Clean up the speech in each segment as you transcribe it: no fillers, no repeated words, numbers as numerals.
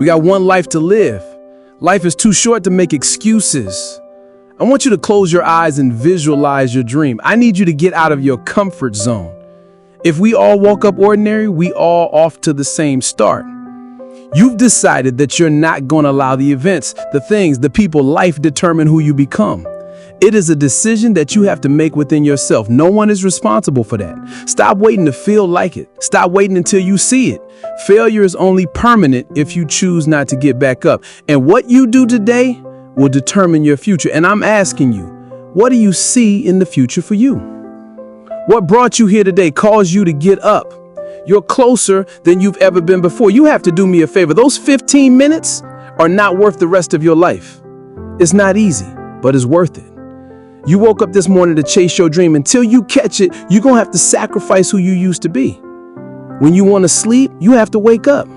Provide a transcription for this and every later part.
We got one life to live. Life is too short to make excuses. I want you to close your eyes and visualize your dream. I need you to get out of your comfort zone. If we all woke up ordinary, we all off to the same start. You've decided that you're not going to allow the events, the things, the people, life determine who you become. It is a decision that you have to make within yourself. No one is responsible for that. Stop waiting to feel like it. Stop waiting until you see it. Failure is only permanent if you choose not to get back up. And what you do today will determine your future. And I'm asking you, what do you see in the future for you? What brought you here today caused you to get up? You're closer than you've ever been before. You have to do me a favor. Those 15 minutes are not worth the rest of your life. It's not easy, but it's worth it. You woke up this morning to chase your dream. Until you catch it, you're going to have to sacrifice who you used to be. When you want to sleep, you have to wake up.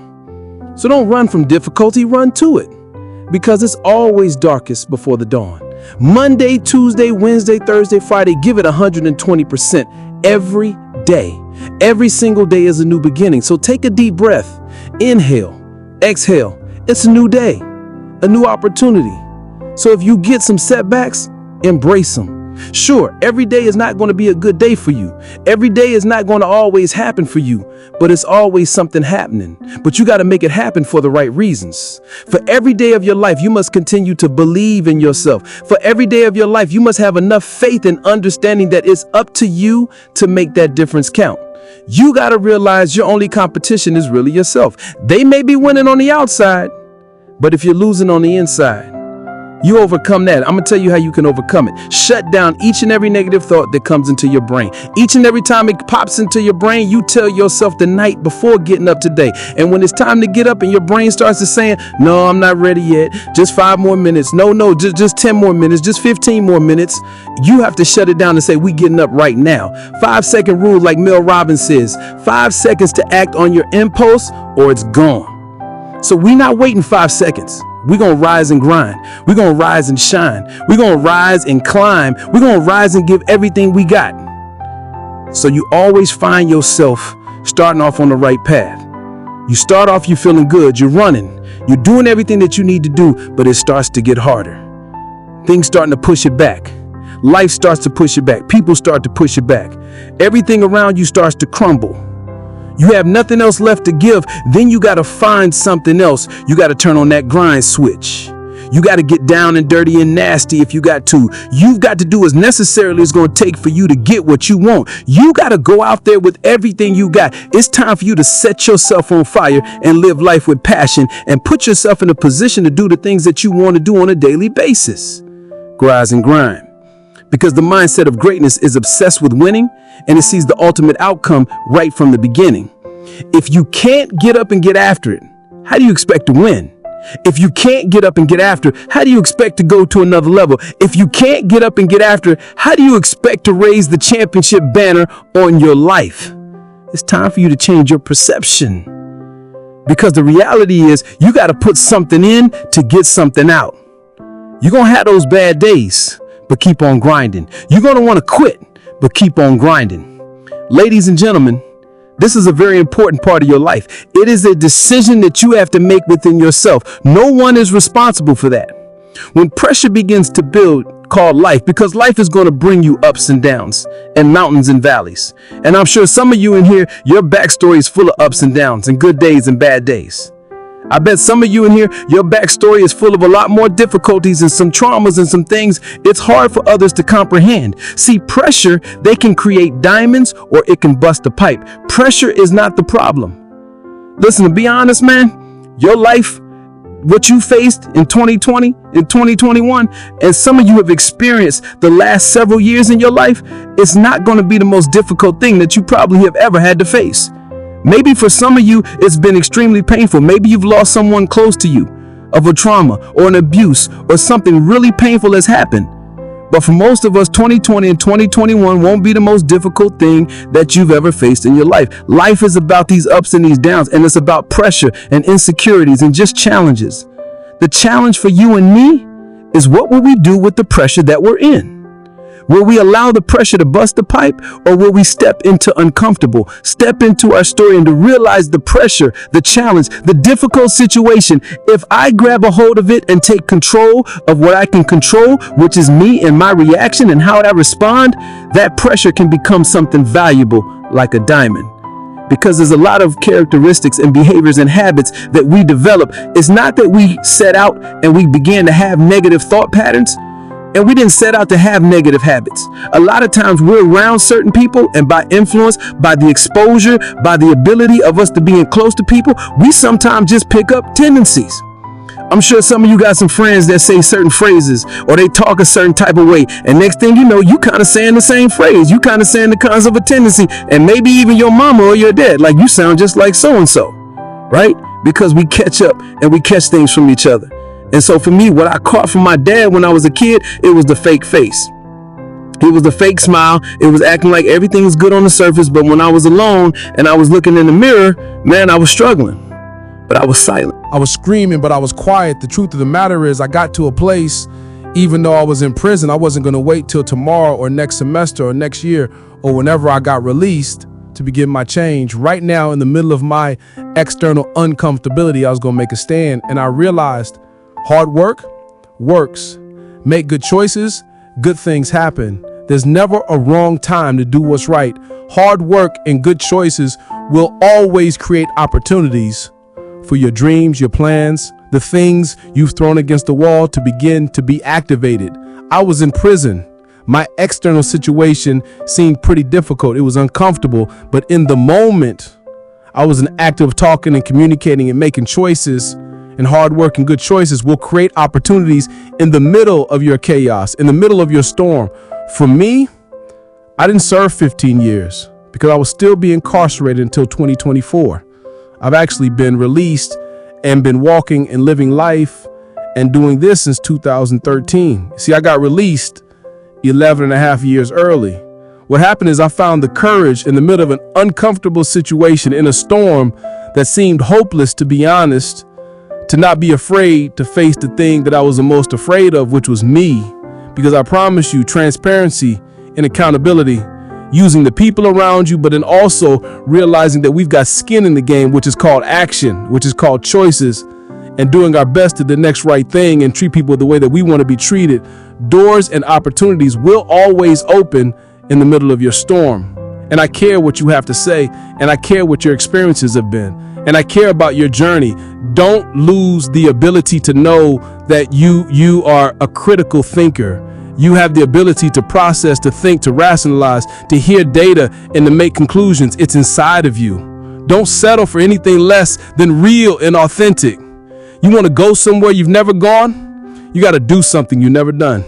So don't run from difficulty, run to it. Because it's always darkest before the dawn. Monday, Tuesday, Wednesday, Thursday, Friday, give it 120% every day. Every single day is a new beginning. So take a deep breath. Inhale, exhale. It's a new day, a new opportunity. So if you get some setbacks, embrace them. Sure, every day is not going to be a good day for you. Every day is not going to always happen for you, but it's always something happening. But you got to make it happen for the right reasons. For every day of your life, you must continue to believe in yourself. For every day of your life, you must have enough faith and understanding that it's up to you to make that difference count. You got to realize your only competition is really yourself. They may be winning on the outside, but if you're losing on the inside, you overcome that. I'm going to tell you how you can overcome it. Shut down each and every negative thought that comes into your brain. Each and every time it pops into your brain, you tell yourself the night before getting up today. And when it's time to get up and your brain starts to saying, no, I'm not ready yet. Just 5 more minutes. No, just 10 more minutes. Just 15 more minutes. You have to shut it down and say, we getting up right now. 5-second rule, like Mel Robbins says, 5 seconds to act on your impulse or it's gone. So we're not waiting 5 seconds. We're going to rise and grind. We're going to rise and shine. We're going to rise and climb. We're going to rise and give everything we got. So you always find yourself starting off on the right path. You start off, you're feeling good. You're running. You're doing everything that you need to do, but it starts to get harder. Things starting to push it back. Life starts to push it back. People start to push it back. Everything around you starts to crumble. You have nothing else left to give. Then you got to find something else. You got to turn on that grind switch. You got to get down and dirty and nasty if you got to. You've got to do as necessarily as it's going to take for you to get what you want. You got to go out there with everything you got. It's time for you to set yourself on fire and live life with passion and put yourself in a position to do the things that you want to do on a daily basis. Rise and grind. Because the mindset of greatness is obsessed with winning and it sees the ultimate outcome right from the beginning. If you can't get up and get after it, how do you expect to win? If you can't get up and get after it, how do you expect to go to another level? If you can't get up and get after it, how do you expect to raise the championship banner on your life? It's time for you to change your perception. Because the reality is you got to put something in to get something out. You're going to have those bad days, but keep on grinding. You're going to want to quit, but keep on grinding. Ladies and gentlemen, this is a very important part of your life. It is a decision that you have to make within yourself. No one is responsible for that. When pressure begins to build, called life, because life is going to bring you ups and downs and mountains and valleys. And I'm sure some of you in here, your backstory is full of ups and downs and good days and bad days. I bet some of you in here, your backstory is full of a lot more difficulties and some traumas and some things it's hard for others to comprehend. See, pressure, they can create diamonds or it can bust a pipe. Pressure is not the problem. Listen, to be honest, man, your life, what you faced in 2020, in 2021, and some of you have experienced the last several years in your life, it's not going to be the most difficult thing that you probably have ever had to face. Maybe for some of you, it's been extremely painful. Maybe you've lost someone close to you of a trauma or an abuse or something really painful has happened. But for most of us, 2020 and 2021 won't be the most difficult thing that you've ever faced in your life. Life is about these ups and these downs, and it's about pressure and insecurities and just challenges. The challenge for you and me is what will we do with the pressure that we're in? Will we allow the pressure to bust the pipe, or will we step into uncomfortable, step into our story and to realize the pressure, the challenge, the difficult situation? If I grab a hold of it and take control of what I can control, which is me and my reaction and how I respond, that pressure can become something valuable like a diamond. Because there's a lot of characteristics and behaviors and habits that we develop. It's not that we set out and we began to have negative thought patterns. And we didn't set out to have negative habits. A lot of times we're around certain people, and by influence, by the exposure, by the ability of us to being close to people, we sometimes just pick up tendencies. I'm sure some of you got some friends that say certain phrases, or they talk a certain type of way, and next thing you know, you kind of saying the same phrase. You kind of saying the concept of a tendency, and maybe even your mama or your dad, like, you sound just like so-and-so, right? Because we catch up and we catch things from each other. And so for me, what I caught from my dad when I was a kid, it was the fake face. It was the fake smile. It was acting like everything was good on the surface. But when I was alone and I was looking in the mirror, man, I was struggling, but I was silent. I was screaming, but I was quiet. The truth of the matter is I got to a place, even though I was in prison, I wasn't going to wait till tomorrow or next semester or next year or whenever I got released to begin my change. Right now, in the middle of my external uncomfortability, I was going to make a stand. And I realized hard work works. Make good choices, good things happen. There's never a wrong time to do what's right. Hard work and good choices will always create opportunities for your dreams, your plans, the things you've thrown against the wall to begin to be activated. I was in prison. My external situation seemed pretty difficult. It was uncomfortable, but in the moment, I was an act of talking and communicating and making choices. And hard work and good choices will create opportunities in the middle of your chaos, in the middle of your storm. For me, I didn't serve 15 years because I was still being incarcerated until 2024. I've actually been released and been walking and living life and doing this since 2013. See, I got released 11 and a half years early. What happened is I found the courage in the middle of an uncomfortable situation in a storm that seemed hopeless, to be honest, to not be afraid to face the thing that I was the most afraid of, which was me. Because I promise you, transparency and accountability, using the people around you, but then also realizing that we've got skin in the game, which is called action, which is called choices, and doing our best to the next right thing and treat people the way that we want to be treated. Doors and opportunities will always open in the middle of your storm. And I care what you have to say, and I care what your experiences have been, and I care about your journey. Don't lose the ability to know that you are a critical thinker. You have the ability to process, to think, to rationalize, to hear data, and to make conclusions. It's inside of you. Don't settle for anything less than real and authentic. You want to go somewhere you've never gone? You got to do something you've never done.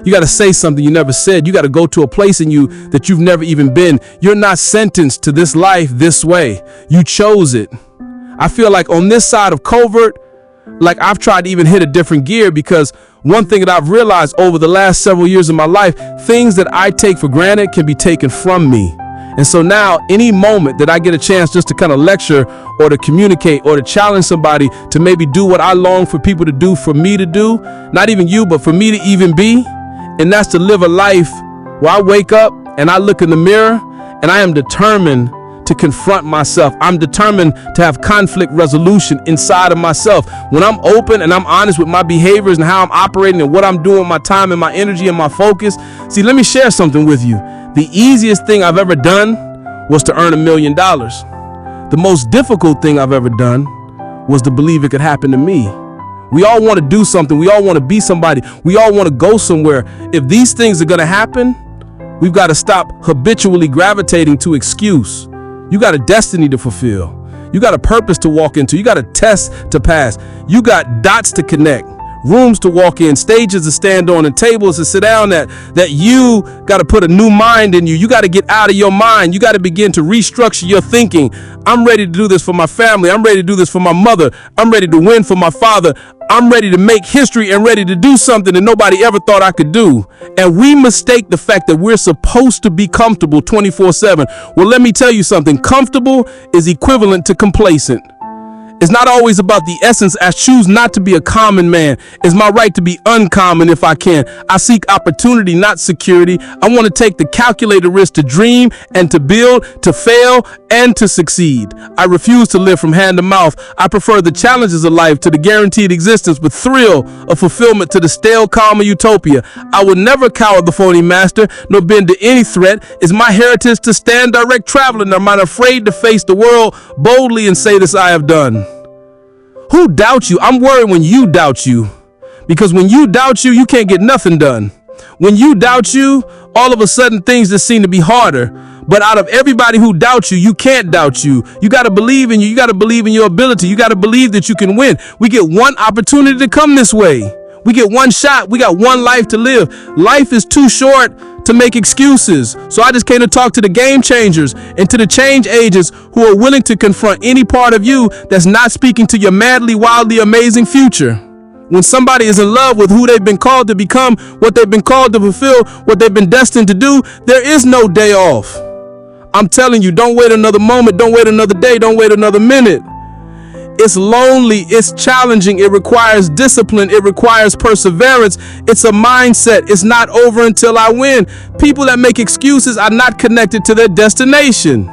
You got to say something you never said. You got to go to a place in you that you've never even been. You're not sentenced to this life this way. You chose it. I feel like on this side of covert, like I've tried to even hit a different gear, because one thing that I've realized over the last several years of my life, things that I take for granted can be taken from me. And so now any moment that I get a chance just to kind of lecture or to communicate or to challenge somebody to maybe do what I long for people to do, for me to do, not even you, but for me to even be, and that's to live a life where I wake up and I look in the mirror and I am determined to confront myself. I'm determined to have conflict resolution inside of myself. When I'm open and I'm honest with my behaviors and how I'm operating and what I'm doing, my time and my energy and my focus. See, let me share something with you. The easiest thing I've ever done was to earn $1 million. The most difficult thing I've ever done was to believe it could happen to me. We all want to do something. We all want to be somebody. We all want to go somewhere. If these things are going to happen, we've got to stop habitually gravitating to excuse. You got a destiny to fulfill. You got a purpose to walk into. You got a test to pass. You got dots to connect, rooms to walk in, stages to stand on, and tables to sit down at, that you got to put a new mind in you. You got to get out of your mind. You got to begin to restructure your thinking. I'm ready to do this for my family. I'm ready to do this for my mother. I'm ready to win for my father. I'm ready to make history and ready to do something that nobody ever thought I could do. And we mistake the fact that we're supposed to be comfortable 24/7. Well, let me tell you something. Comfortable is equivalent to complacent. It's not always about the essence. I choose not to be a common man. It's my right to be uncommon if I can. I seek opportunity, not security. I want to take the calculated risk to dream and to build, to fail and to succeed. I refuse to live from hand to mouth. I prefer the challenges of life to the guaranteed existence with thrill of fulfillment to the stale calm of utopia. I will never cower the phony master, nor bend to any threat. It's my heritage to stand direct traveling. I'm not afraid to face the world boldly and say this I have done. Who doubts you? I'm worried when you doubt you. Because when you doubt you, you can't get nothing done. When you doubt you, all of a sudden things just seem to be harder. But out of everybody who doubts you, you can't doubt you. You got to believe in you. You got to believe in your ability. You got to believe that you can win. We get one opportunity to come this way. We get one shot. We got one life to live. Life is too short to make excuses. So I just came to talk to the game changers and to the change agents who are willing to confront any part of you that's not speaking to your madly, wildly amazing future. When somebody is in love with who they've been called to become, what they've been called to fulfill, what they've been destined to do, there is no day off. I'm telling you, don't wait another moment. Don't wait another day. Don't wait another minute. It's lonely, it's challenging, it requires discipline, it requires perseverance, it's a mindset, it's not over until I win. People that make excuses are not connected to their destination.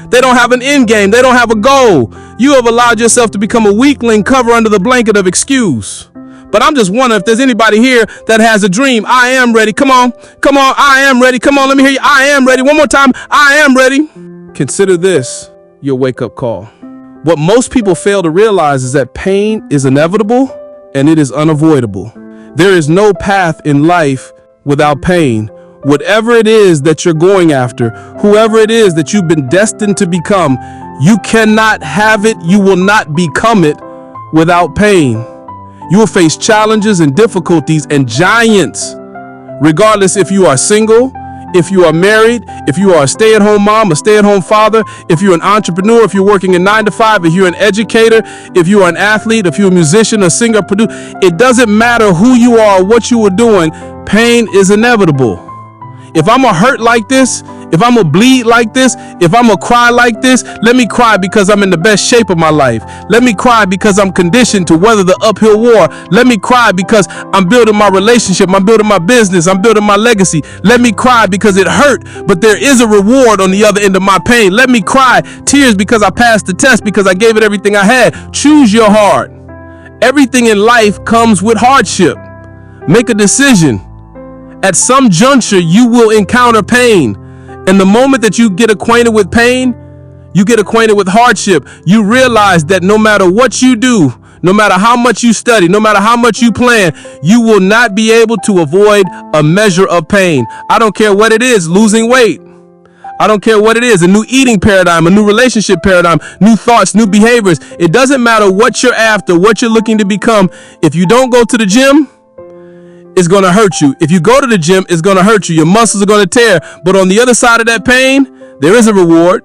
They don't have an end game, they don't have a goal. You have allowed yourself to become a weakling, cover under the blanket of excuse. But I'm just wondering if there's anybody here that has a dream. I am ready, come on, I am ready, come on, let me hear you, I am ready, one more time, I am ready. Consider this your wake-up call. What most people fail to realize is that pain is inevitable and it is unavoidable. There is no path in life without pain. Whatever it is that you're going after, whoever it is that you've been destined to become, you cannot have it, you will not become it without pain. You will face challenges and difficulties and giants, regardless if you are single, if you are married, if you are a stay-at-home mom, a stay-at-home father, if you're an entrepreneur, if you're working a 9-to-5, if you're an educator, if you're an athlete, if you're a musician, a singer, producer, it doesn't matter who you are, what you are doing, pain is inevitable. If I'm gonna hurt like this, if I'm gonna bleed like this, if I'm gonna cry like this, let me cry because I'm in the best shape of my life. Let me cry because I'm conditioned to weather the uphill war. Let me cry because I'm building my relationship, I'm building my business, I'm building my legacy. Let me cry because it hurt, but there is a reward on the other end of my pain. Let me cry tears because I passed the test, because I gave it everything I had. Choose your heart. Everything in life comes with hardship. Make a decision. At some juncture, you will encounter pain. And the moment that you get acquainted with pain, you get acquainted with hardship. You realize that no matter what you do, no matter how much you study, no matter how much you plan, you will not be able to avoid a measure of pain. I don't care what it is, losing weight. I don't care what it is, a new eating paradigm, a new relationship paradigm, new thoughts, new behaviors. It doesn't matter what you're after, what you're looking to become. If you don't go to the gym, it's going to hurt you. If you go to the gym, it's going to hurt you. Your muscles are going to tear. But on the other side of that pain, there is a reward.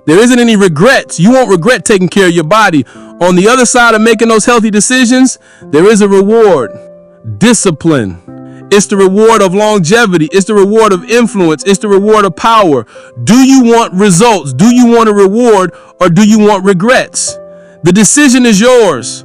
There isn't any regrets. You won't regret taking care of your body. On the other side of making those healthy decisions, there is a reward. Discipline. It's the reward of longevity. It's the reward of influence. It's the reward of power. Do you want results? Do you want a reward, or do you want regrets? The decision is yours.